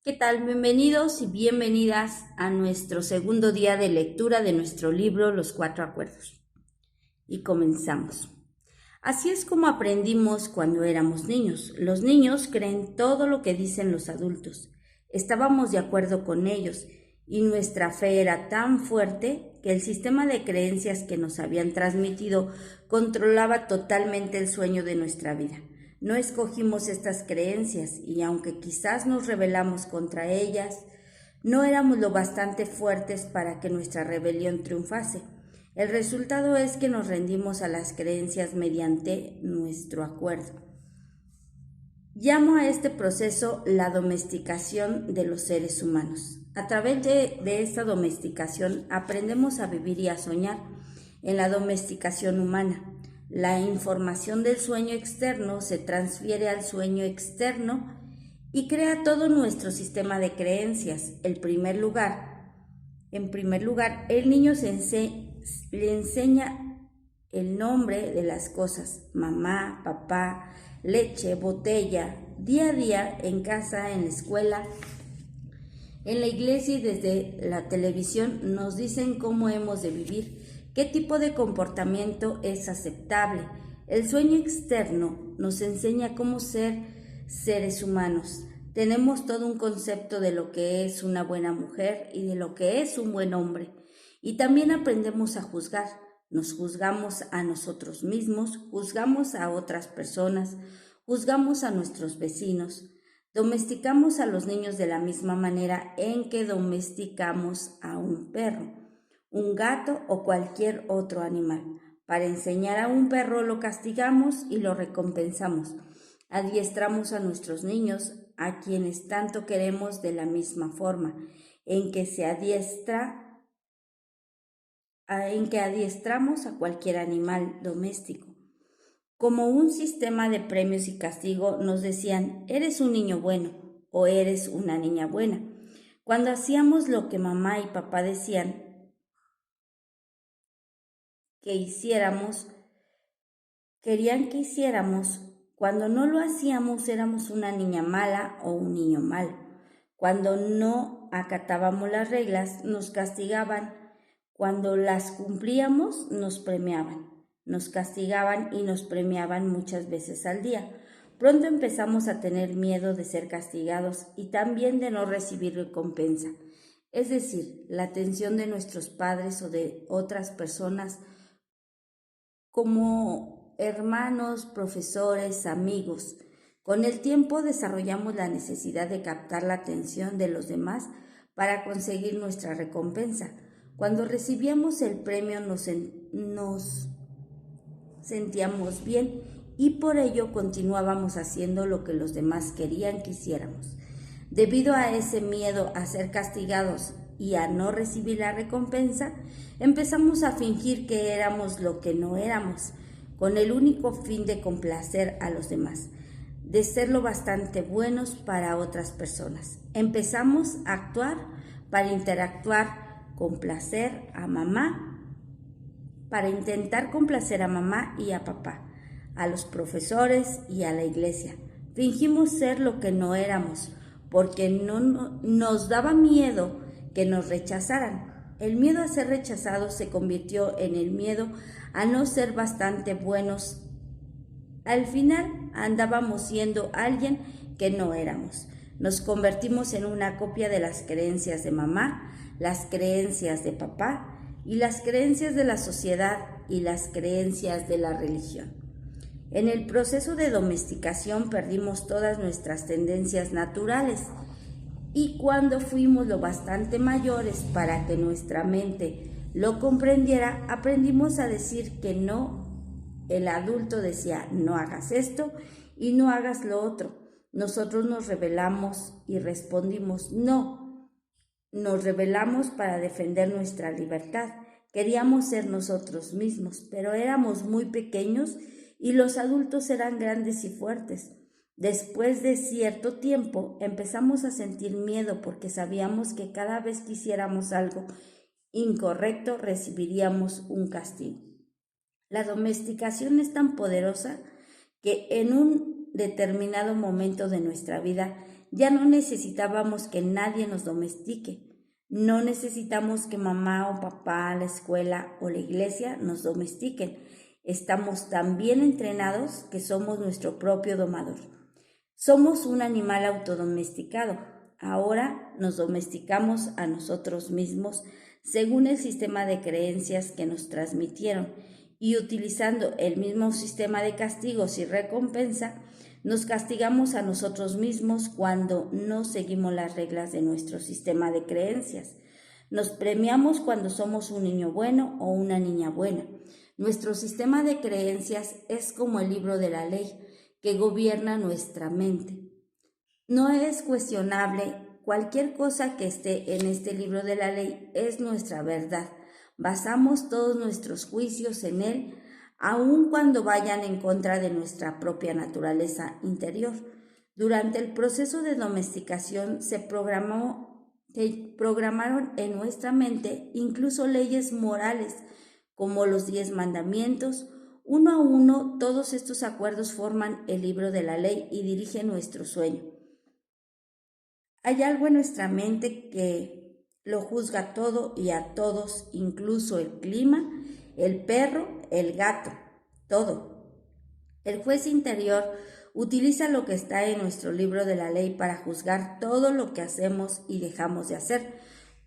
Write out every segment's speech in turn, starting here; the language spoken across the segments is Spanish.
¿Qué tal? Bienvenidos y bienvenidas a nuestro segundo día de lectura de nuestro libro Los Cuatro Acuerdos. Y comenzamos. Así es como aprendimos cuando éramos niños. Los niños creen todo lo que dicen los adultos. Estábamos de acuerdo con ellos y nuestra fe era tan fuerte que el sistema de creencias que nos habían transmitido controlaba totalmente el sueño de nuestra vida. No escogimos estas creencias y aunque quizás nos rebelamos contra ellas, no éramos lo bastante fuertes para que nuestra rebelión triunfase. El resultado es que nos rendimos a las creencias mediante nuestro acuerdo. Llamo a este proceso la domesticación de los seres humanos. A través de esta domesticación aprendemos a vivir y a soñar. En la domesticación humana, la información del sueño externo se transfiere al sueño externo y crea todo nuestro sistema de creencias. En primer lugar, el niño le enseña el nombre de las cosas: mamá, papá, leche, botella, día a día, en casa, en la escuela, en la iglesia y desde la televisión nos dicen cómo hemos de vivir, qué tipo de comportamiento es aceptable. El sueño externo nos enseña cómo ser seres humanos. Tenemos todo un concepto de lo que es una buena mujer y de lo que es un buen hombre. Y también aprendemos a juzgar. Nos juzgamos a nosotros mismos, juzgamos a otras personas, juzgamos a nuestros vecinos. Domesticamos a los niños de la misma manera en que domesticamos a un perro, un gato o cualquier otro animal. Para enseñar a un perro lo castigamos y lo recompensamos. Adiestramos a nuestros niños, a quienes tanto queremos, de la misma forma en que adiestramos a cualquier animal doméstico. Como un sistema de premios y castigo nos decían: eres un niño bueno o eres una niña buena. Cuando hacíamos lo que mamá y papá decían que hiciéramos, querían que hiciéramos, cuando no lo hacíamos éramos una niña mala o un niño malo. Cuando no acatábamos las reglas nos castigaban. Cuando las cumplíamos nos premiaban. Nos castigaban y nos premiaban muchas veces al día. Pronto empezamos a tener miedo de ser castigados y también de no recibir recompensa, es decir, la atención de nuestros padres o de otras personas como hermanos, profesores, amigos. Con el tiempo desarrollamos la necesidad de captar la atención de los demás para conseguir nuestra recompensa. Cuando recibíamos el premio nos sentíamos bien y por ello continuábamos haciendo lo que los demás querían que hiciéramos. Debido a ese miedo a ser castigados y a no recibir la recompensa, empezamos a fingir que éramos lo que no éramos, con el único fin de complacer a los demás, de ser lo bastante buenos para otras personas. Empezamos a actuar para intentar complacer a mamá y a papá, a los profesores y a la iglesia. Fingimos ser lo que no éramos, porque nos daba miedo que nos rechazaran. El miedo a ser rechazados se convirtió en el miedo a no ser bastante buenos. Al final andábamos siendo alguien que no éramos. Nos convertimos en una copia de las creencias de mamá, las creencias de papá y las creencias de la sociedad y las creencias de la religión. En el proceso de domesticación perdimos todas nuestras tendencias naturales y cuando fuimos lo bastante mayores para que nuestra mente lo comprendiera, aprendimos a decir que no. El adulto decía: no hagas esto y no hagas lo otro. Nosotros nos rebelamos y respondimos: no. Nos rebelamos para defender nuestra libertad. Queríamos ser nosotros mismos, pero éramos muy pequeños y los adultos eran grandes y fuertes. Después de cierto tiempo empezamos a sentir miedo porque sabíamos que cada vez que hiciéramos algo incorrecto recibiríamos un castigo. La domesticación es tan poderosa que en un determinado momento de nuestra vida Ya no necesitábamos que nadie nos domestique. No necesitamos que mamá o papá, la escuela o la iglesia nos domestiquen. Estamos tan bien entrenados que somos nuestro propio domador. Somos un animal autodomesticado. Ahora nos domesticamos a nosotros mismos según el sistema de creencias que nos transmitieron y utilizando el mismo sistema de castigos y recompensa, nos castigamos a nosotros mismos cuando no seguimos las reglas de nuestro sistema de creencias. Nos premiamos cuando somos un niño bueno o una niña buena. Nuestro sistema de creencias es como el libro de la ley que gobierna nuestra mente. No es cuestionable, cualquier cosa que esté en este libro de la ley es nuestra verdad. Basamos todos nuestros juicios en él, aun cuando vayan en contra de nuestra propia naturaleza interior. Durante el proceso de domesticación se programaron en nuestra mente incluso leyes morales, como los 10 mandamientos. Uno a uno, todos estos acuerdos forman el libro de la ley y dirigen nuestro sueño. Hay algo en nuestra mente que lo juzga todo y a todos, incluso el clima, el perro, el gato, todo. El juez interior utiliza lo que está en nuestro libro de la ley para juzgar todo lo que hacemos y dejamos de hacer,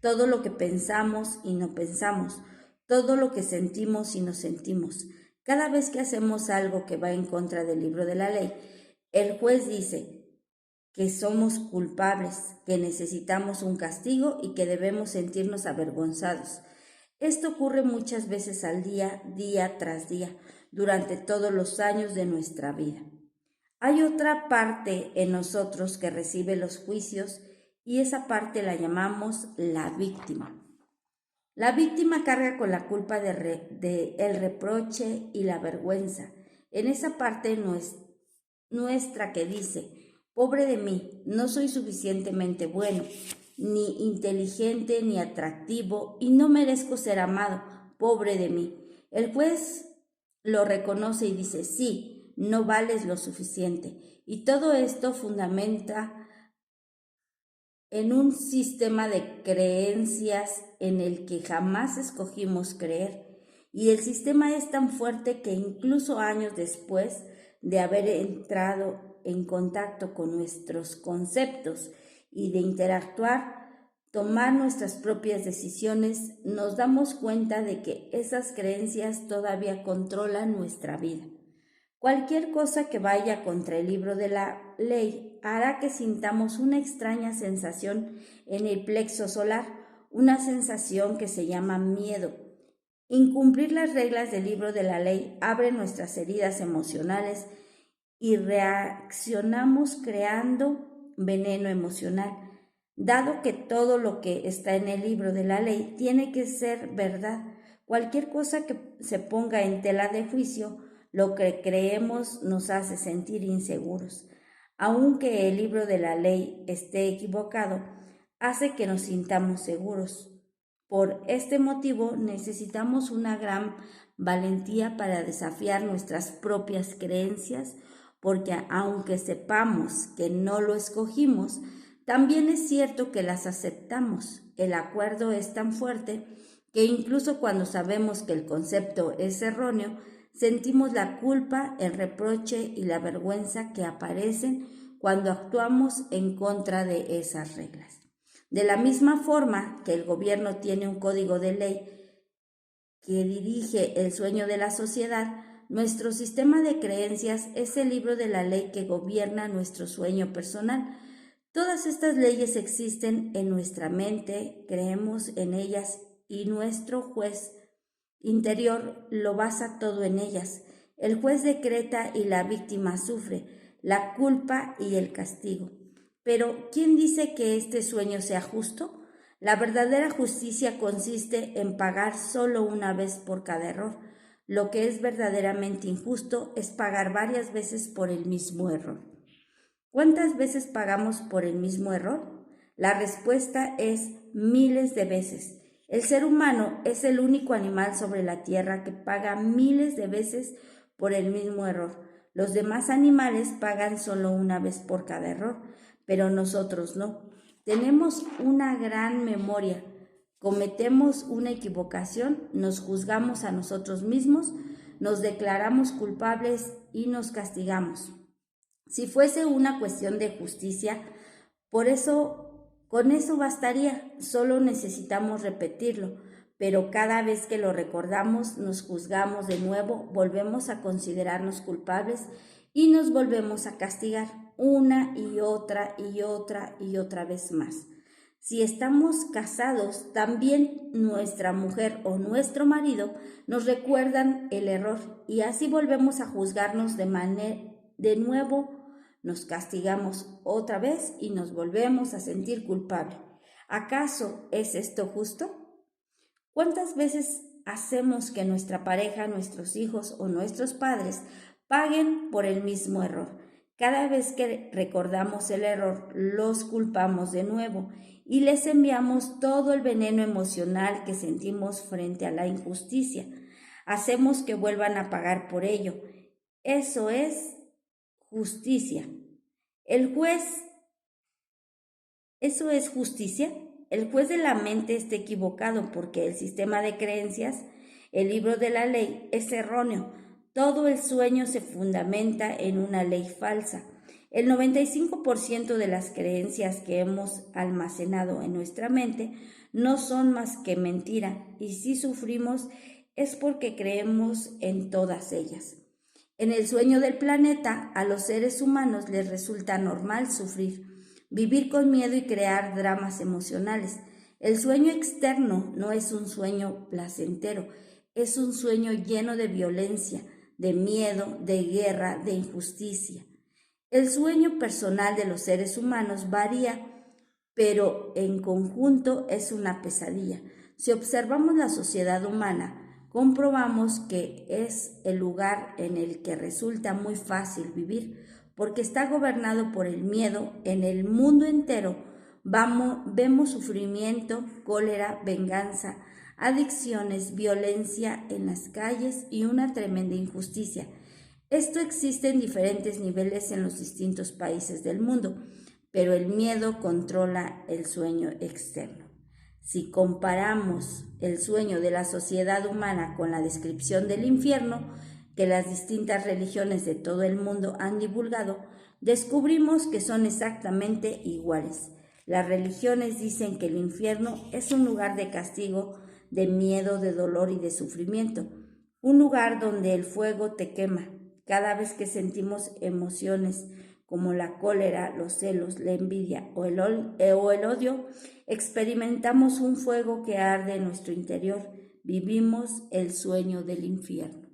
todo lo que pensamos y no pensamos, todo lo que sentimos y no sentimos. Cada vez que hacemos algo que va en contra del libro de la ley, el juez dice que somos culpables, que necesitamos un castigo y que debemos sentirnos avergonzados. Esto ocurre muchas veces al día, día tras día, durante todos los años de nuestra vida. Hay otra parte en nosotros que recibe los juicios y esa parte la llamamos la víctima. La víctima carga con la culpa el reproche y la vergüenza. En esa parte nuestra que dice: pobre de mí, no soy suficientemente bueno, ni inteligente, ni atractivo, y no merezco ser amado, pobre de mí. El juez lo reconoce y dice: sí, no vales lo suficiente. Y todo esto fundamenta en un sistema de creencias en el que jamás escogimos creer. Y el sistema es tan fuerte que incluso años después de haber entrado en contacto con nuestros conceptos y de interactuar, tomar nuestras propias decisiones, nos damos cuenta de que esas creencias todavía controlan nuestra vida. Cualquier cosa que vaya contra el libro de la ley hará que sintamos una extraña sensación en el plexo solar, una sensación que se llama miedo. Incumplir las reglas del libro de la ley abre nuestras heridas emocionales y reaccionamos creando veneno emocional. Dado que todo lo que está en el libro de la ley tiene que ser verdad, cualquier cosa que se ponga en tela de juicio, lo que creemos nos hace sentir inseguros. Aunque el libro de la ley esté equivocado, hace que nos sintamos seguros. Por este motivo necesitamos una gran valentía para desafiar nuestras propias creencias, porque aunque sepamos que no lo escogimos, también es cierto que las aceptamos. El acuerdo es tan fuerte que incluso cuando sabemos que el concepto es erróneo, sentimos la culpa, el reproche y la vergüenza que aparecen cuando actuamos en contra de esas reglas. De la misma forma que el gobierno tiene un código de ley que dirige el sueño de la sociedad, nuestro sistema de creencias es el libro de la ley que gobierna nuestro sueño personal. Todas estas leyes existen en nuestra mente, creemos en ellas y nuestro juez interior lo basa todo en ellas. El juez decreta y la víctima sufre la culpa y el castigo. Pero, ¿quién dice que este sueño sea justo? La verdadera justicia consiste en pagar solo una vez por cada error. Lo que es verdaderamente injusto es pagar varias veces por el mismo error. ¿Cuántas veces pagamos por el mismo error? La respuesta es miles de veces. El ser humano es el único animal sobre la tierra que paga miles de veces por el mismo error. Los demás animales pagan solo una vez por cada error, pero nosotros no. Tenemos una gran memoria. Cometemos una equivocación, nos juzgamos a nosotros mismos, nos declaramos culpables y nos castigamos. Si fuese una cuestión de justicia, con eso bastaría, solo necesitamos repetirlo, pero cada vez que lo recordamos nos juzgamos de nuevo, volvemos a considerarnos culpables y nos volvemos a castigar una y otra y otra y otra vez más. Si estamos casados, también nuestra mujer o nuestro marido nos recuerdan el error y así volvemos a juzgarnos de nuevo. Nos castigamos otra vez y nos volvemos a sentir culpables. ¿Acaso es esto justo? ¿Cuántas veces hacemos que nuestra pareja, nuestros hijos o nuestros padres paguen por el mismo error? Cada vez que recordamos el error, los culpamos de nuevo y les enviamos todo el veneno emocional que sentimos frente a la injusticia. Hacemos que vuelvan a pagar por ello. Eso es justicia. ¿Eso es justicia? El juez de la mente está equivocado porque el sistema de creencias, el libro de la ley, es erróneo. Todo el sueño se fundamenta en una ley falsa. El 95% de las creencias que hemos almacenado en nuestra mente no son más que mentira, y si sufrimos es porque creemos en todas ellas. En el sueño del planeta, a los seres humanos les resulta normal sufrir, vivir con miedo y crear dramas emocionales. El sueño externo no es un sueño placentero, es un sueño lleno de violencia, de miedo, de guerra, de injusticia. El sueño personal de los seres humanos varía, pero en conjunto es una pesadilla. Si observamos la sociedad humana, comprobamos que es el lugar en el que resulta muy fácil vivir, porque está gobernado por el miedo. En el mundo entero vemos sufrimiento, cólera, venganza, adicciones, violencia en las calles y una tremenda injusticia. Esto existe en diferentes niveles en los distintos países del mundo, pero el miedo controla el sueño externo. Si comparamos el sueño de la sociedad humana con la descripción del infierno que las distintas religiones de todo el mundo han divulgado, descubrimos que son exactamente iguales. Las religiones dicen que el infierno es un lugar de castigo, de miedo, de dolor y de sufrimiento, un lugar donde el fuego te quema. Cada vez que sentimos emociones como la cólera, los celos, la envidia o el odio, experimentamos un fuego que arde en nuestro interior. Vivimos el sueño del infierno.